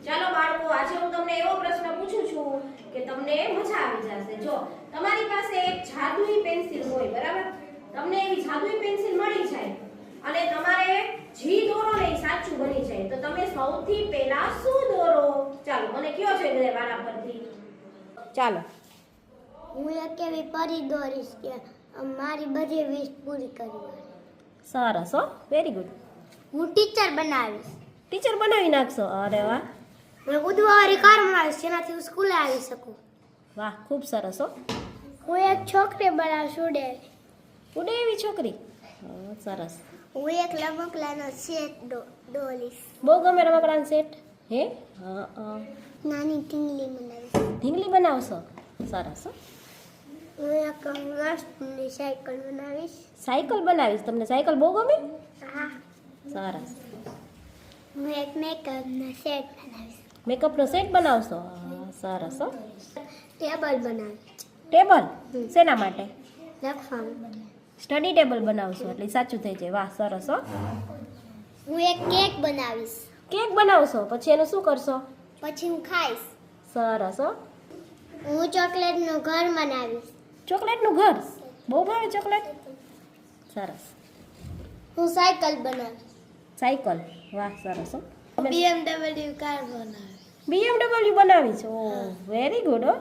ચાલો બાળકો, આજે હું તમને એવો પ્રશ્ન પૂછું છું કે તમને મજા આવી જશે. જો તમારી પાસે એક જાદુઈ પેન્સિલ હોય, બરાબર? તમને એવી જાદુઈ પેન્સિલ મળી જાય અને તમારે જી દોરો ને ઈ સાચું બની જાય, તો તમે સૌથી પહેલા શું દોરો? ચાલો મને કયો છે બધા વારા પરથી. ચાલો. હું એક એવી પરી દોરીશ કે મારી બધી વિશ પૂરી કરી. સરસ હો, વેરી ગુડ. હું ટીચર બનાવીશ. ટીચર બનાવી નાખશો? અરે વાહ, હું ઉદ્વારી કાર બનાવીશ જેનાથી હું સ્કૂલે આવી શકું. વાહ, ખૂબ સરસ હો. હું એક છોકરી બનાવીશ ઉડે એવી છોકરી. સરસ. હું એક રમકડાનો સેટ દોરીશ. બહુ ગમે રમકડાનો સેટ? હે? હા. નાની ઢીંગલી બનાવીશ. ઢીંગલી બનાવશો? સરસ હો. હું એક મસ્તની સાયકલ બનાવીશ. સાયકલ બનાવીશ? તમને સાયકલ બહુ ગમે? હા. સરસ. હું એક મેકઅપનો સેટ બનાવીશ. મેકઅપનો સેટ બનાવશો? સરસ હો. ટેબલ બનાવીશ. ટેબલ? શેના માટે? લખવાનું બનાવીશ. સ્ટડી ટેબલ બનાવશો એટલે સાચું થઈ જાય. વાહ, સરસ હો. હું એક કેક બનાવીશ. કેક બનાવશો? પછી એનું શું કરશો? પછી હું ખાઈશ. સરસ હો. હું ચોકલેટનું ઘર બનાવીશ. ચોકલેટનું ઘર? બહુ ભાવે ચોકલેટ? સરસ. હું સાયકલ બનાવીશ. સાયકલ? વાહ, સરસ હો. BMW કાર બનાવીશ. BMW બનાવી છે? ઓ વેરી ગુડ હો.